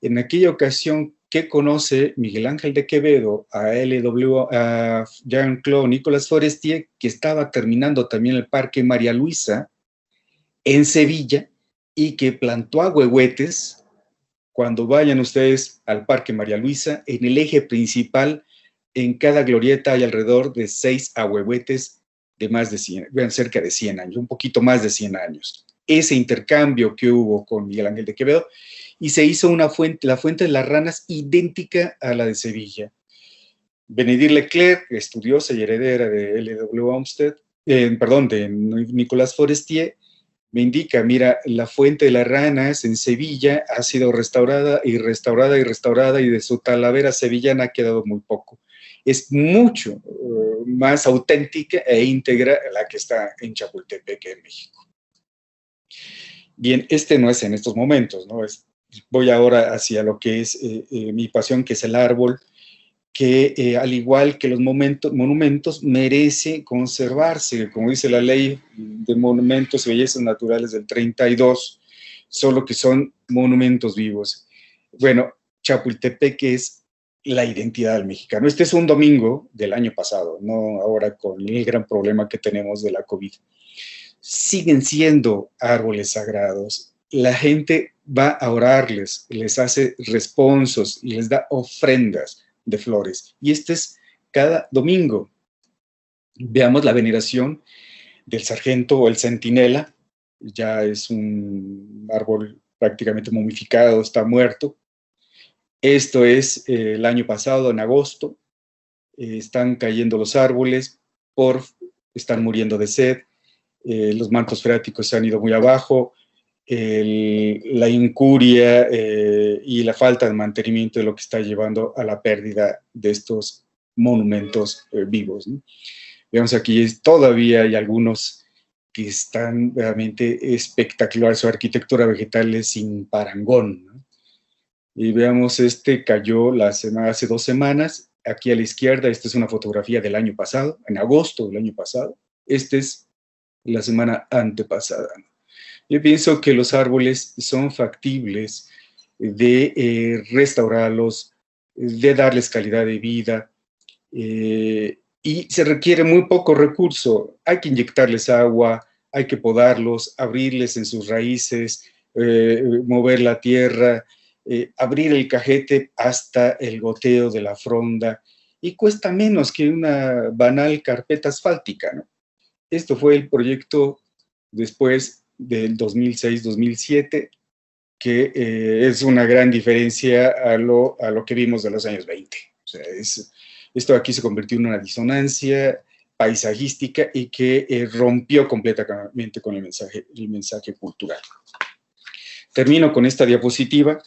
en aquella ocasión que conoce Miguel Ángel de Quevedo a Jean-Claude Nicolas Forestier, que estaba terminando también el Parque María Luisa en Sevilla, y que plantó ahuehuetes. Cuando vayan ustedes al Parque María Luisa, en el eje principal, en cada glorieta hay alrededor de 6 ahuehuetes de más de 100, cerca de 100 años, un poquito más de 100 años. Ese intercambio que hubo con Miguel Ángel de Quevedo, y se hizo la fuente de las ranas idéntica a la de Sevilla. Benedict Leclerc, estudiosa y heredera de L.W. Olmsted, de Nicolas Forestier, me indica, mira, la fuente de las ranas en Sevilla ha sido restaurada y restaurada y restaurada, y de su talavera sevillana ha quedado muy poco. Es mucho más auténtica e íntegra la que está en Chapultepec, en México. Bien, no es en estos momentos, ¿no? Voy ahora hacia lo que es mi pasión, que es el árbol, que al igual que los monumentos, merece conservarse, como dice la ley de monumentos y bellezas naturales del 32, solo que son monumentos vivos. Bueno, Chapultepec es la identidad del mexicano. Este es un domingo del año pasado, no ahora con el gran problema que tenemos de la COVID. Siguen siendo árboles sagrados. La gente va a orarles, les hace responsos y les da ofrendas de flores. Y este es cada domingo. Veamos la veneración del sargento o el centinela. Ya es un árbol prácticamente momificado, está muerto. Esto es el año pasado, en agosto. Están cayendo los árboles, están muriendo de sed. Los mantos freáticos se han ido muy abajo. La incuria y la falta de mantenimiento de lo que está llevando a la pérdida de estos monumentos vivos, ¿no? Veamos aquí, todavía hay algunos que están realmente espectaculares, su arquitectura vegetal es sin parangón, ¿no? Y veamos, cayó hace 2 semanas, aquí a la izquierda. Esta es una fotografía del año pasado, en agosto del año pasado. Esta es la semana antepasada. Yo pienso que los árboles son factibles de restaurarlos, de darles calidad de vida, y se requiere muy poco recurso. Hay que inyectarles agua, hay que podarlos, abrirles en sus raíces, mover la tierra, abrir el cajete hasta el goteo de la fronda, y cuesta menos que una banal carpeta asfáltica, ¿no? Esto fue el proyecto después del 2006-2007, que es una gran diferencia a lo que vimos de los años 20. O sea, esto aquí se convirtió en una disonancia paisajística y que rompió completamente con el mensaje cultural. Termino con esta diapositiva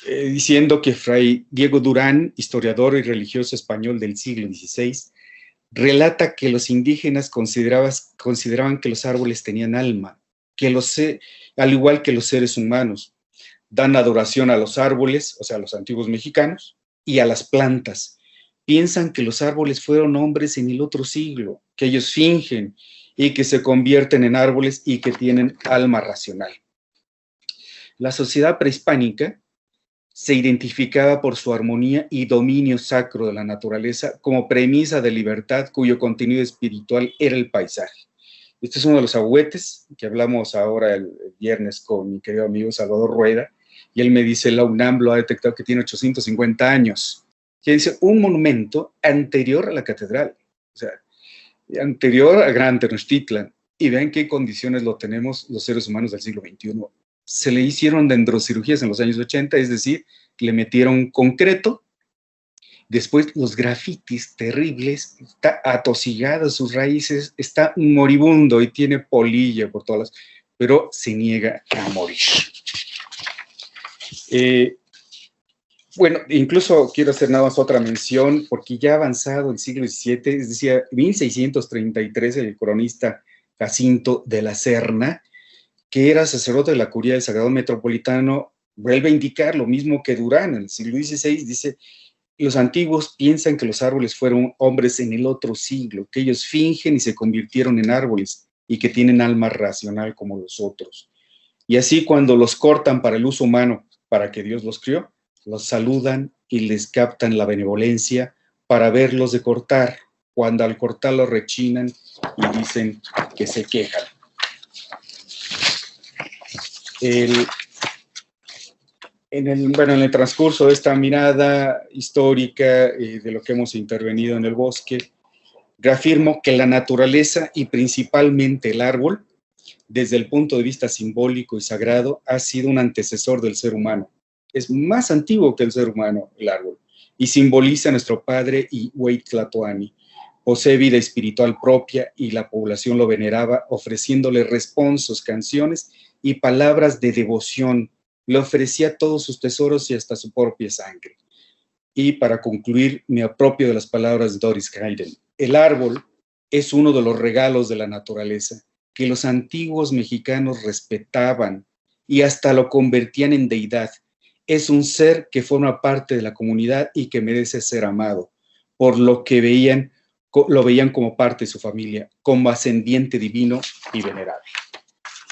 diciendo que Fray Diego Durán, historiador y religioso español del siglo XVI, relata que los indígenas consideraban que los árboles tenían alma, al igual que los seres humanos. Dan adoración a los árboles, o sea, a los antiguos mexicanos, y a las plantas. Piensan que los árboles fueron hombres en el otro siglo, que ellos fingen y que se convierten en árboles y que tienen alma racional. La sociedad prehispánica se identificaba por su armonía y dominio sacro de la naturaleza como premisa de libertad cuyo contenido espiritual era el paisaje. Este es uno de los ahuehuetes que hablamos ahora el viernes con mi querido amigo Salvador Rueda, y él me dice, la UNAM lo ha detectado que tiene 850 años. Que dice, un monumento anterior a la catedral, o sea, anterior a Gran Tenochtitlan, y vean qué condiciones lo tenemos los seres humanos del siglo XXI. Se le hicieron dendrocirugías en los años 80, es decir, le metieron concreto. Después los grafitis terribles, está atosigado sus raíces, está moribundo y tiene polilla por todas las, pero se niega a morir. Bueno, incluso quiero hacer nada más otra mención, porque ya avanzado el siglo XVII, es decir, 1633, el cronista Jacinto de la Serna, que era sacerdote de la Curia del Sagrado Metropolitano, vuelve a indicar lo mismo que Durán en el siglo XVI, dice, los antiguos piensan que los árboles fueron hombres en el otro siglo, que ellos fingen y se convirtieron en árboles y que tienen alma racional como los otros. Y así cuando los cortan para el uso humano, para que Dios los crió, los saludan y les captan la benevolencia para verlos de cortar, cuando al cortarlos rechinan y dicen que se quejan. En el transcurso de esta mirada histórica de lo que hemos intervenido en el bosque, reafirmo que la naturaleza y principalmente el árbol, desde el punto de vista simbólico y sagrado, ha sido un antecesor del ser humano. Es más antiguo que el ser humano, el árbol, y simboliza a nuestro padre Ihueytlatoani. Posee vida espiritual propia y la población lo veneraba, ofreciéndole responsos, canciones y palabras de devoción. Le ofrecía todos sus tesoros y hasta su propia sangre. Y para concluir, me apropio de las palabras de Doris Hayden. El árbol es uno de los regalos de la naturaleza que los antiguos mexicanos respetaban y hasta lo convertían en deidad. Es un ser que forma parte de la comunidad y que merece ser amado, por lo que lo veían como parte de su familia, como ascendiente divino y venerable.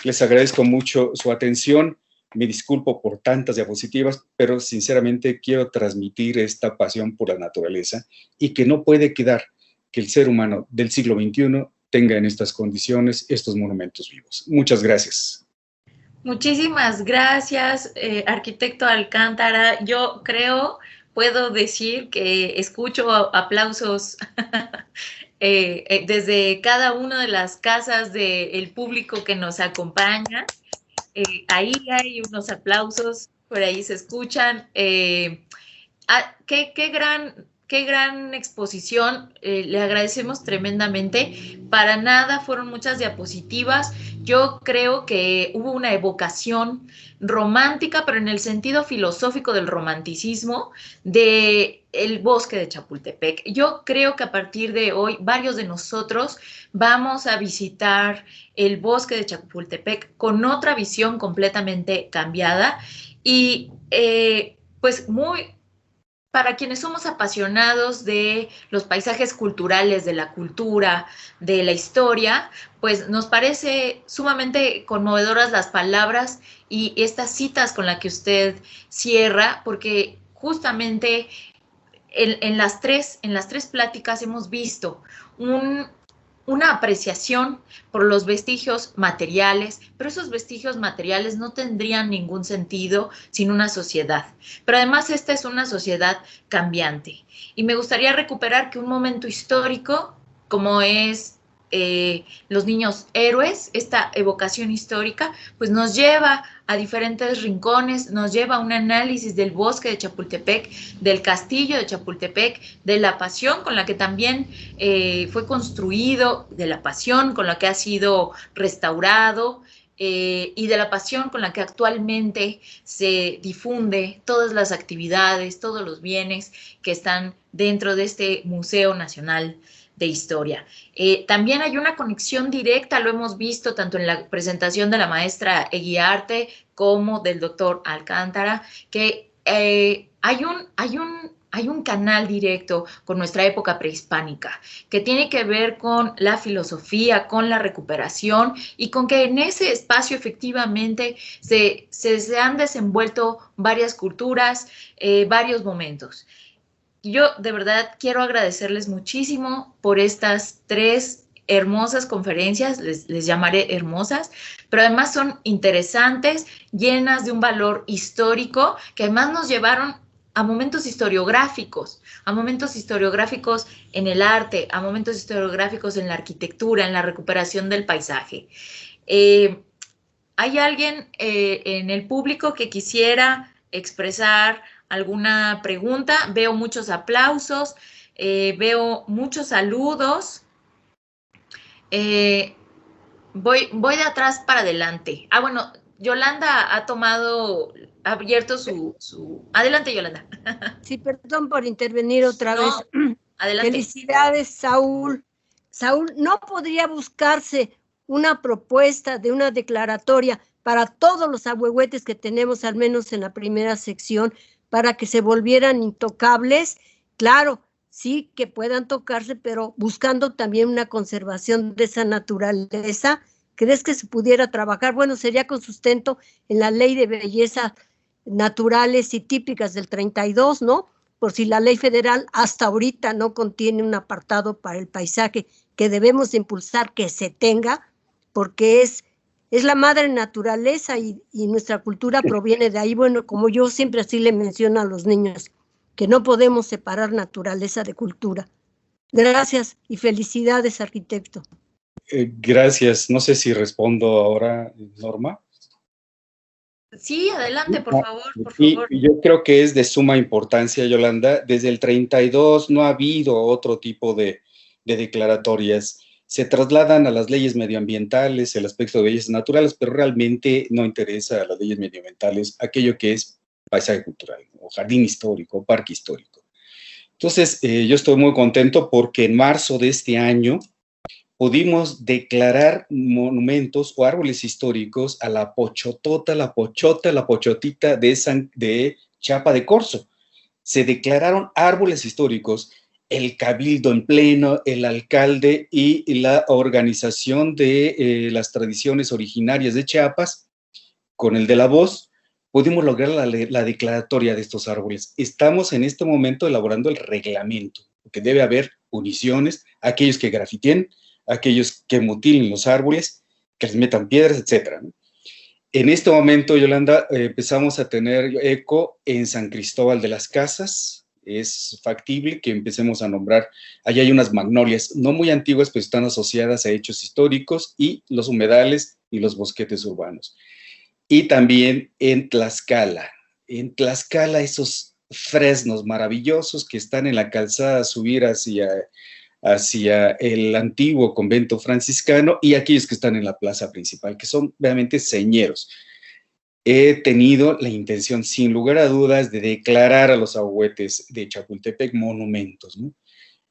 Les agradezco mucho su atención. Me disculpo por tantas diapositivas, pero sinceramente quiero transmitir esta pasión por la naturaleza y que no puede quedar que el ser humano del siglo XXI tenga en estas condiciones estos monumentos vivos. Muchas gracias. Muchísimas gracias, arquitecto Alcántara. Yo puedo decir que escucho aplausos desde cada una de las casas del público que nos acompaña. Ahí hay unos aplausos, por ahí se escuchan. Qué gran exposición, le agradecemos tremendamente. Para nada fueron muchas diapositivas. Yo creo que hubo una evocación romántica, pero en el sentido filosófico del romanticismo, de el bosque de Chapultepec. Yo creo que a partir de hoy varios de nosotros vamos a visitar el bosque de Chapultepec con otra visión completamente cambiada y pues para quienes somos apasionados de los paisajes culturales, de la cultura, de la historia, pues nos parece sumamente conmovedoras las palabras y estas citas con las que usted cierra, porque justamente en las tres pláticas hemos visto una apreciación por los vestigios materiales, pero esos vestigios materiales no tendrían ningún sentido sin una sociedad. Pero además esta es una sociedad cambiante. Y me gustaría recuperar que un momento histórico, como es los niños héroes, esta evocación histórica, pues nos lleva a diferentes rincones, nos lleva a un análisis del bosque de Chapultepec, del castillo de Chapultepec, de la pasión con la que también fue construido, de la pasión con la que ha sido restaurado, y de la pasión con la que actualmente se difunde todas las actividades, todos los bienes que están dentro de este Museo Nacional de Historia. También hay una conexión directa, lo hemos visto tanto en la presentación de la maestra Eguiarte como del doctor Alcántara, que hay un canal directo con nuestra época prehispánica, que tiene que ver con la filosofía, con la recuperación y con que en ese espacio efectivamente se han desenvuelto varias culturas, varios momentos. Yo de verdad quiero agradecerles muchísimo por estas 3 hermosas conferencias, les llamaré hermosas, pero además son interesantes, llenas de un valor histórico, que además nos llevaron a momentos historiográficos en el arte, a momentos historiográficos en la arquitectura, en la recuperación del paisaje. Eh, ¿Hay alguien en el público que quisiera expresar alguna pregunta? Veo muchos aplausos, veo muchos saludos. Eh, voy de atrás para adelante. Bueno, Yolanda ha abierto su... Adelante, Yolanda. Sí, perdón por intervenir otra No, vez. adelante. Felicidades, Saúl. Saúl, ¿no podría buscarse una propuesta de una declaratoria para todos los ahuehuetes que tenemos, al menos en la primera sección, para que se volvieran intocables? Claro, sí que puedan tocarse, pero buscando también una conservación de esa naturaleza. ¿Crees que se pudiera trabajar? Bueno, sería con sustento en la ley de belleza naturales y típicas del 32, ¿no? Por si la ley federal hasta ahorita no contiene un apartado para el paisaje que debemos impulsar que se tenga, porque es la madre naturaleza y nuestra cultura proviene de ahí. Bueno, como yo siempre así le menciono a los niños, que no podemos separar naturaleza de cultura. Gracias y felicidades, arquitecto. Gracias. No sé si respondo ahora, Norma. Sí, adelante, por favor, por favor. Y yo creo que es de suma importancia, Yolanda. Desde el 32 no ha habido otro tipo de declaratorias. Se trasladan a las leyes medioambientales, el aspecto de leyes naturales, pero realmente no interesa a las leyes medioambientales aquello que es paisaje cultural, o jardín histórico, o parque histórico. Entonces, yo estoy muy contento porque en marzo de este año pudimos declarar monumentos o árboles históricos a la pochotota, la pochota, la pochotita de Chiapa de Corzo. Se declararon árboles históricos, el cabildo en pleno, el alcalde y la organización de las tradiciones originarias de Chiapas, con el de la voz, pudimos lograr la declaratoria de estos árboles. Estamos en este momento elaborando el reglamento, porque debe haber puniciones a aquellos que grafiten, aquellos que mutilen los árboles, que les metan piedras, etc. En este momento, Yolanda, empezamos a tener eco en San Cristóbal de las Casas. Es factible que empecemos a nombrar, allá hay unas magnolias no muy antiguas, pero están asociadas a hechos históricos, y los humedales y los bosquetes urbanos. Y también en Tlaxcala esos fresnos maravillosos que están en la calzada a subir hacia el antiguo convento franciscano, y aquellos que están en la plaza principal, que son realmente señeros. He tenido la intención, sin lugar a dudas, de declarar a los ahuehuetes de Chapultepec monumentos, ¿no?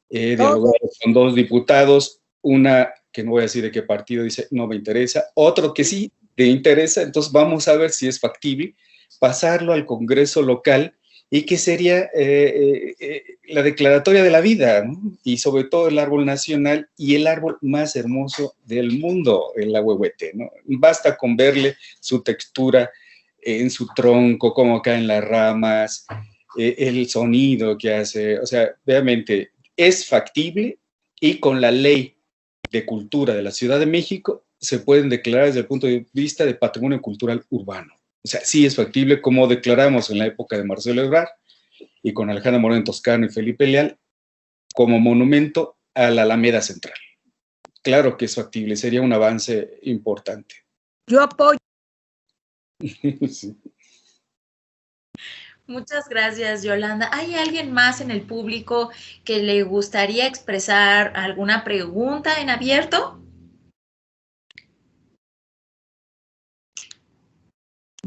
He dialogado con 2 diputados, una que no voy a decir de qué partido, dice, no me interesa, otro que sí te interesa, entonces vamos a ver si es factible pasarlo al Congreso local, y que sería la declaratoria de la vida, ¿no? Y sobre todo el árbol nacional y el árbol más hermoso del mundo, el ahuehuete, ¿no? Basta con verle su textura en su tronco, cómo caen las ramas, el sonido que hace, o sea, realmente es factible, y con la ley de cultura de la Ciudad de México se pueden declarar desde el punto de vista de patrimonio cultural urbano. O sea, sí es factible, como declaramos en la época de Marcelo Ebrard y con Alejandro Moreno Toscano y Felipe Leal, como monumento a la Alameda Central. Claro que es factible, sería un avance importante. Yo apoyo. Sí. Muchas gracias, Yolanda. ¿Hay alguien más en el público que le gustaría expresar alguna pregunta en abierto?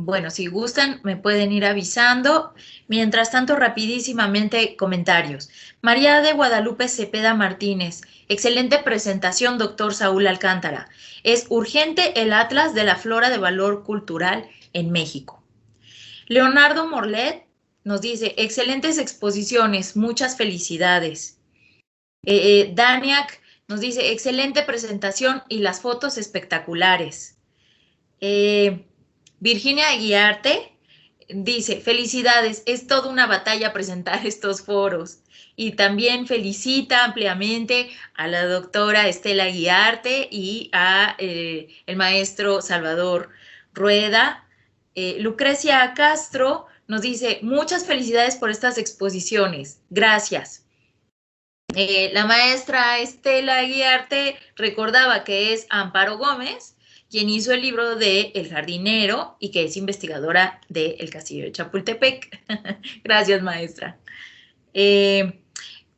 Bueno, si gustan, me pueden ir avisando. Mientras tanto, rapidísimamente, comentarios. María de Guadalupe Cepeda Martínez. Excelente presentación, doctor Saúl Alcántara. Es urgente el Atlas de la Flora de Valor Cultural en México. Leonardo Morlet nos dice, excelentes exposiciones, muchas felicidades. Daniak nos dice, excelente presentación y las fotos espectaculares. Virginia Aguiarte dice, felicidades, es toda una batalla presentar estos foros. Y también felicita ampliamente a la doctora Estela Aguiarte y a el maestro Salvador Rueda. Lucrecia Castro nos dice, muchas felicidades por estas exposiciones, gracias. La maestra Estela Aguiarte recordaba que es Amparo Gómez, quien hizo el libro de El jardinero y que es investigadora del Castillo de Chapultepec. Gracias, maestra.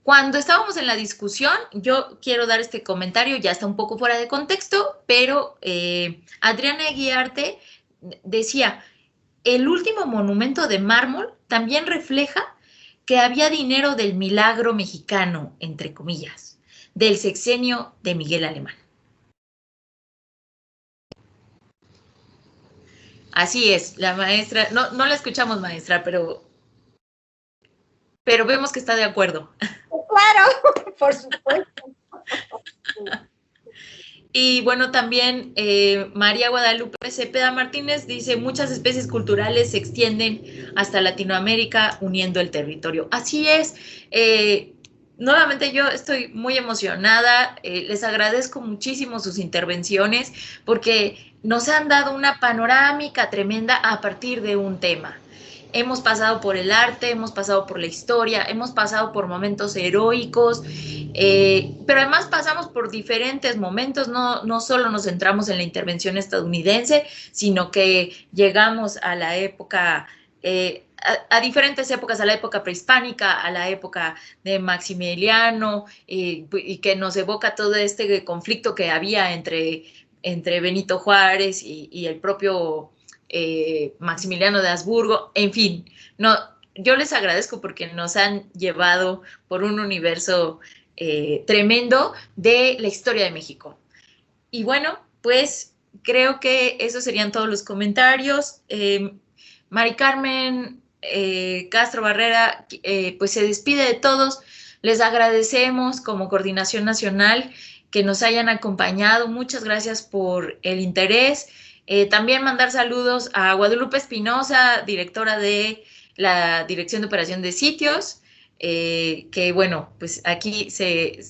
Cuando estábamos en la discusión, yo quiero dar este comentario, ya está un poco fuera de contexto, pero Adriana Aguiarte decía, el último monumento de mármol también refleja que había dinero del milagro mexicano, entre comillas, del sexenio de Miguel Alemán. Así es, la maestra, no la escuchamos, maestra, pero vemos que está de acuerdo. Claro, por supuesto. Y bueno, también María Guadalupe Cepeda Martínez dice, muchas especies culturales se extienden hasta Latinoamérica uniendo el territorio. Así es. Nuevamente yo estoy muy emocionada, les agradezco muchísimo sus intervenciones porque nos han dado una panorámica tremenda a partir de un tema. Hemos pasado por el arte, hemos pasado por la historia, hemos pasado por momentos heroicos, pero además pasamos por diferentes momentos, no solo nos centramos en la intervención estadounidense, sino que llegamos a la época, a diferentes épocas, a la época prehispánica, a la época de Maximiliano, y que nos evoca todo este conflicto que había entre Benito Juárez y el propio Maximiliano de Habsburgo, en fin, yo les agradezco porque nos han llevado por un universo tremendo de la historia de México. Y bueno, pues creo que esos serían todos los comentarios. Mari Carmen Castro Barrera, pues se despide de todos. Les agradecemos como Coordinación Nacional que nos hayan acompañado. Muchas gracias por el interés. También mandar saludos a Guadalupe Espinosa, directora de la Dirección de Operación de Sitios, que bueno, pues aquí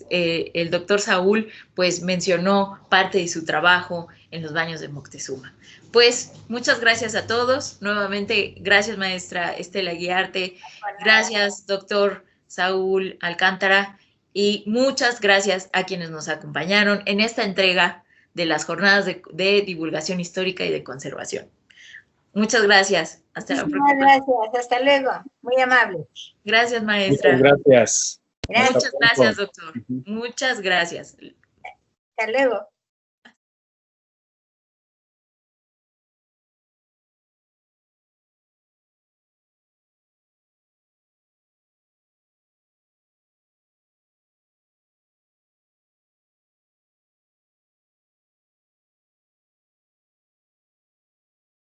el doctor Saúl pues mencionó parte de su trabajo en los baños de Moctezuma. Pues muchas gracias a todos. Nuevamente, gracias maestra Estela Aguiarte, gracias doctor Saúl Alcántara y muchas gracias a quienes nos acompañaron en esta entrega de las jornadas de divulgación histórica y de conservación. Muchas gracias. Hasta la próxima. Muchas gracias. Hasta luego. Muy amable. Gracias, maestra. Muchas gracias. Muchas gracias, doctor. Muchas gracias. Hasta luego.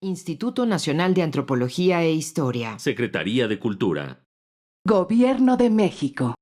Instituto Nacional de Antropología e Historia. Secretaría de Cultura. Gobierno de México.